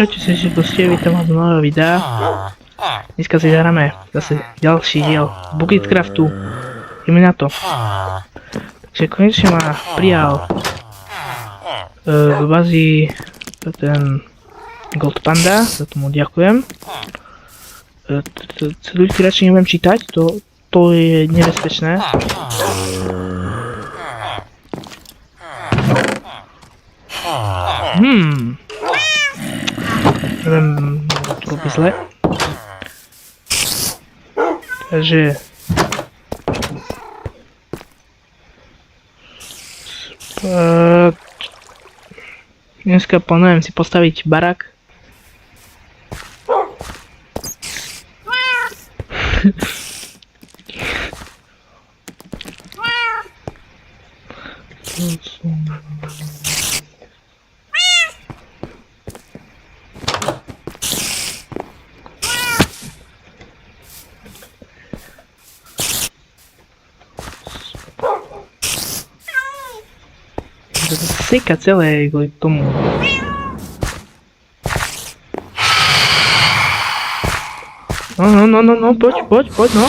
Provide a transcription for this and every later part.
Čaute sa ešte proste, vítam vás do nového videa. Dneska si zahráme zase ďalší diel Bucketcraftu. Ideme na to. Takže konečne ma prijal do bazy ten Gold Panda, za tomu ďakujem. Ľudky radšej neviem čítať, to je nebezpečné. Neviem, to robí zle. Takže... dneska plánujem si postaviť barak. Seka celé kvôli tomu. No, poď, no.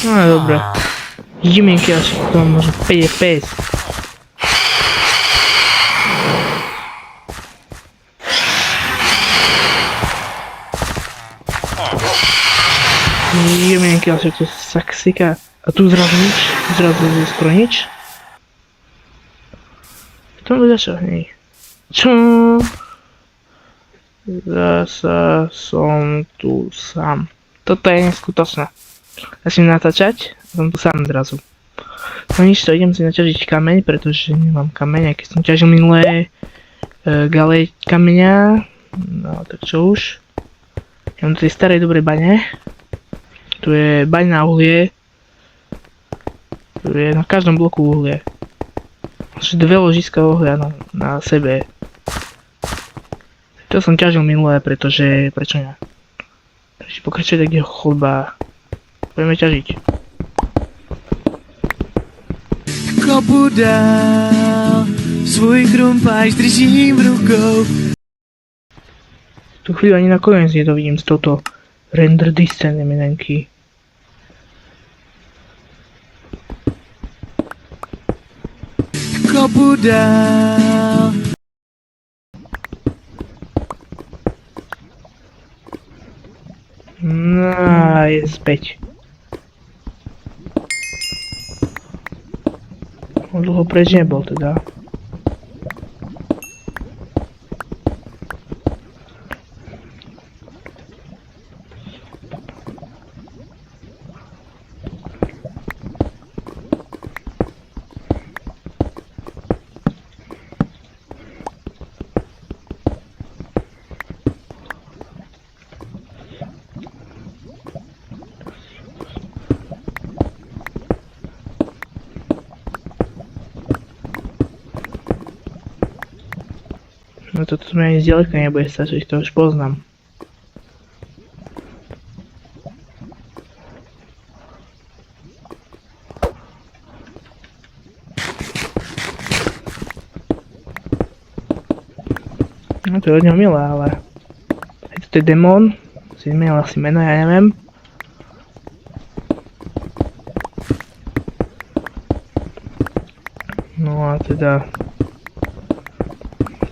No, dobre. Jiminky asi to môže 5 FPS. Jiminky asi to saksika. A tu zrazu nič, skoro nič. To ľudia čo hej. Čo? Zasa som tu sám. Toto je neskutočné. Začnem natáčať, som tu sám odrazu. No nič to, idem si naťažiť kameň, pretože nemám kameň, aj keď som ťažil minulé galej kameňa. No tak čo už. Ja mám tu tej starej dobrej bane. Tu je baň na uhlie. Tu je na každom bloku uhlie. Až 2 ložiska uhlia na sebe. To som ťažil minulé, pretože... prečo nie? Takže pokračuje tak jeho chodba. Budeme ťažiť. Kopu dál, svoj krumpáč držím rukou. Tu chvíľu ani nakoniec nedovidím z touto render distance eminenky. Kopu dál. No, je späť. On dlho preč nebol teda. No toto mi ani zďaleka nebude stačiť, to už poznám. No to je od neho milé, ale... aj toto je demon, si zmenil asi meno, ja neviem. No a teda...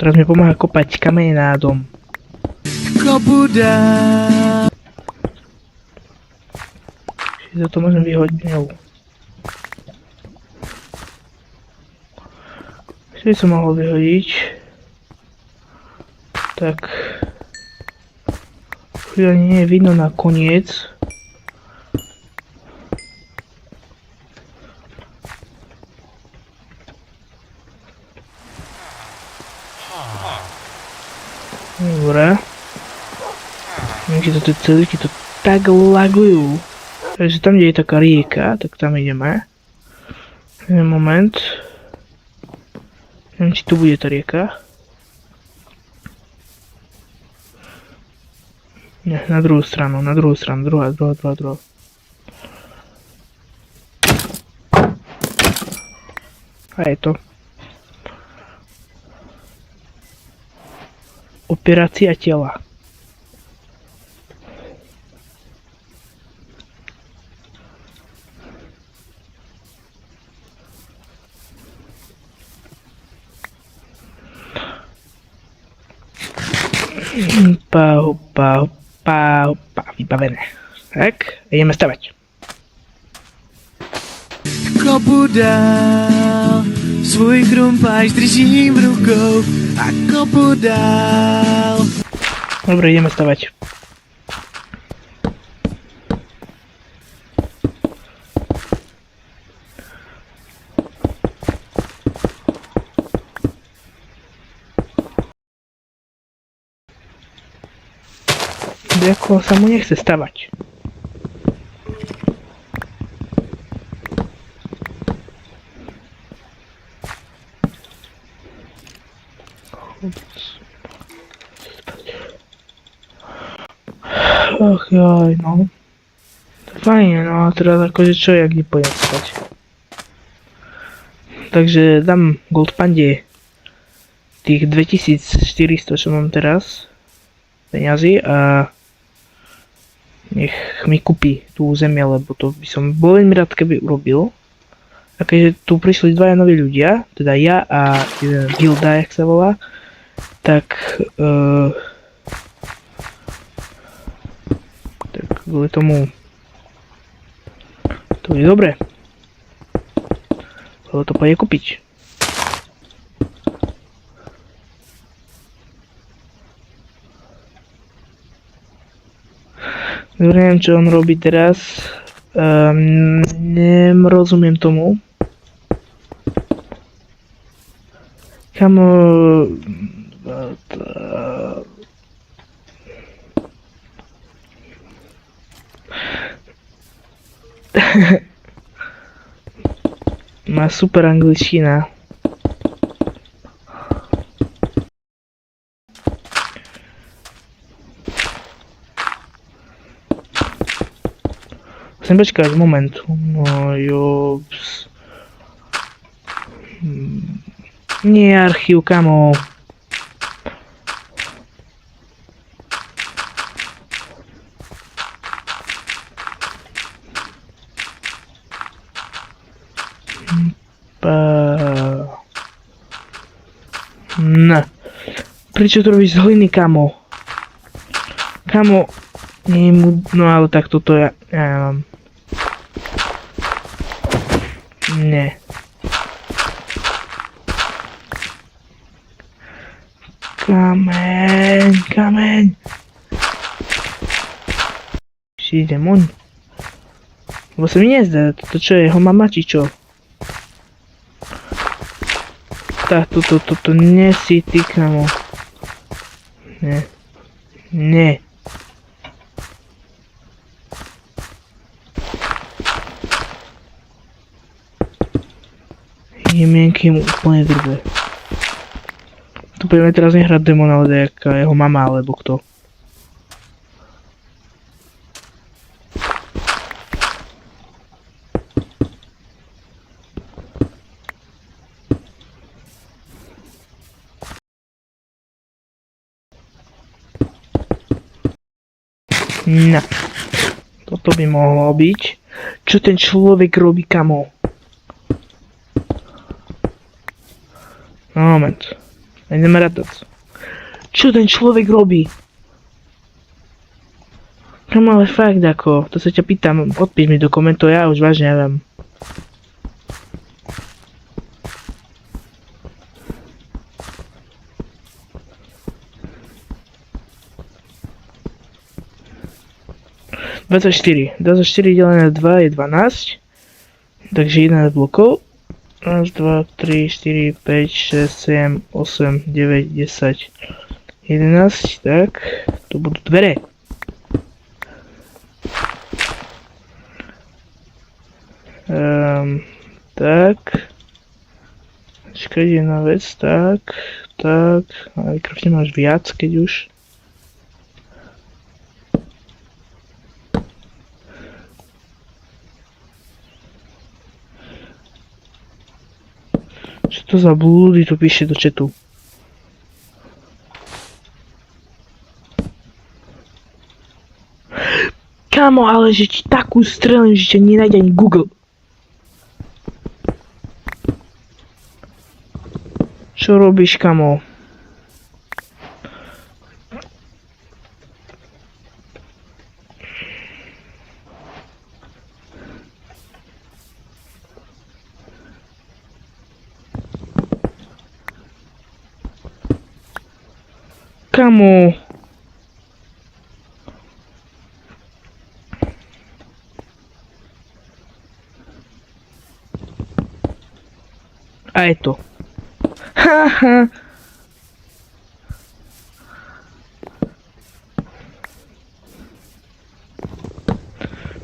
teraz mi pomáha kopať kamene na dom. Kobuda. Čiže za to môžem vyhodiť ňou. Čo by som mohol vyhodiť? Tak... chvíľa nie je vidno na koniec. Dobre. Niekde to tie celíky to tak lagujú. Takže tam, kde je taká rieka, tak tam ideme. Jeden moment. Neviem, či tu bude tá rieka. Nie, na druhú stranu, druhá. A je to. Operácia tela. Opa, vybavené. Tak, ideme stavať. Kopu dál, svůj krumpáč držím rukou a kopu dál. Dobre, ideme stavať. Ako sa mu nechce stavať. Ach jaj, no. To fajne, no a teraz akože čo, jak nepôjdem spať. Takže dám Gold Pande tých 2400, čo mám teraz, peňazí a nech mi kúpi tú zemie, lebo to by som bol veľmi rád, keby urobil. A keďže tu prišli dvaja noví ľudia, teda ja a jeden Gilda, jak sa volá, tak kvôli tomu to je dobré. Lebo to pôjde kúpiť. Dobre, neviem, čo on robí teraz. Nerozumiem tomu. Kamo... Má super angličtina. Musím počkať moment. No jo... Nie archív, kamo. No. Prečo to robíš z hliny, kamo? Kamo... Nie mu... No ale tak toto ja mám. Nie. Kameň. Si ide moň. Lebo sa mi nezdá, toto čo je, jeho mama či čo? Tak, toto nie si ty, kamo. Nie. Jemienky mu úplne drbe. Tu budeme teraz nehrať demona, ale jaká jeho mama, alebo kto. No. Toto by mohlo byť. Čo ten človek robí, kamo? Moment. Ideme rátať. Čo ten človek robí? Kamo, ale fakt ako, to sa ťa pýtam, odpíš mi do komentov, ja už vážne neviem. (24) 24 delené na 2 je 12. Takže 11 blokov. 1, 2, 3, 4, 5, 6, 7, 8, 9, 10, 11. Tak, to budú dvere. Tak. Počkaj, jedna vec, tak. Ale krv nemáš viac, keď už. Čo to za blúdy tu píše do chatu? Kámo, ale že ti takú strelím, že ťa nenájde ani Google. Čo robíš, kamo? Kamo? A je to. Haha.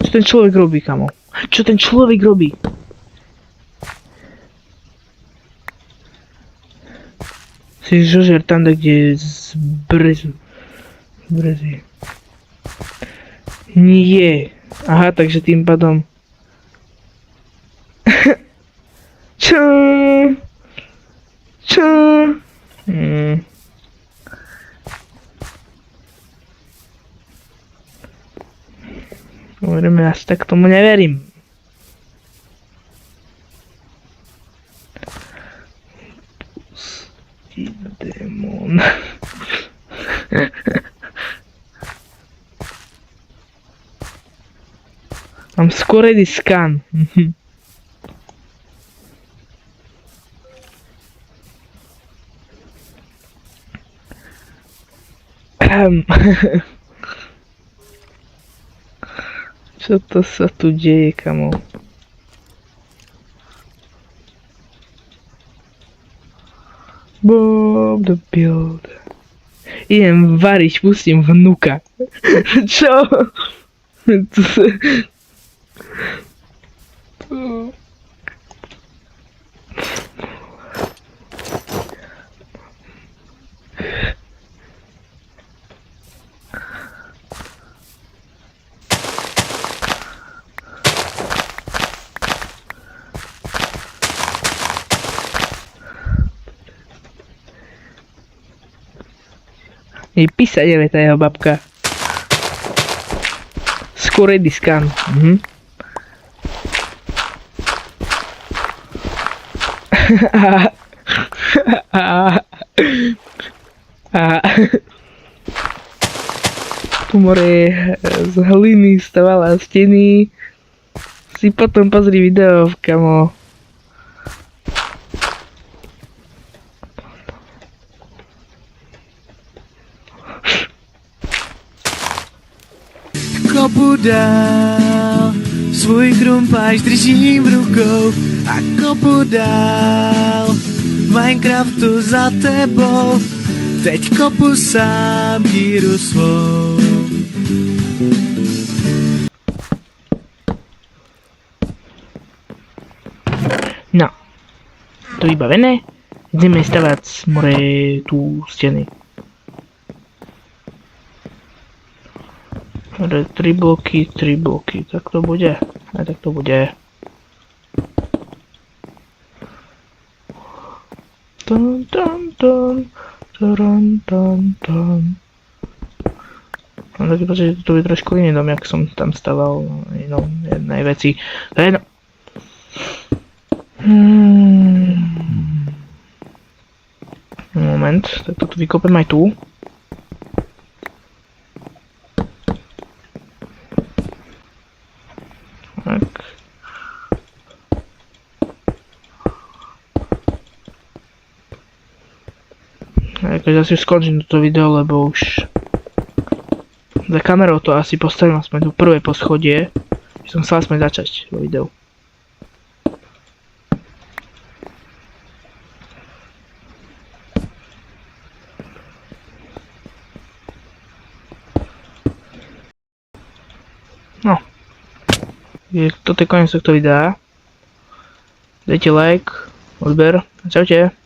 Čo ten človek robí, kamo? Čo ten človek robí? Si žožer tam, kde z brezy. Nie. Aha, takže tým pádom. Čo? Čo? Hovoríme, asi tak tomu neverím. Pustý démon. Mám skoredy skan. Čo to sa tu deje, kamo? Bob the Builder. Idem variť, pustím vnuka. Čo? Jej písať je tá jeho babka. Skorej diskan. Tu more z hliny stavala steny. Si potom pozri video, kamo. Kopu dál, svůj krumpáč držím v rukou a kopu dál, v Minecraftu za tebou, teď kopu sám díru svou. No, to vybavené, ideme stavať more tu steny. 3 bloky, tak to bude, aj tak to bude. Ton, ton, ton, ton, ton, ton. Mám taký pocit, že to bude trošku iný dom, jak som tam staval inou jednej veci. To je jedno. Moment, tak to tu vykopem aj tu. Tak. Jakože asi už skončím toto video, lebo už za kamerou to asi postavím aspoň tu prvé poschodie, že som chcel aspoň začať vo videu. No. Toto je koniec tohto videa. Dajte like, odber. Čaute.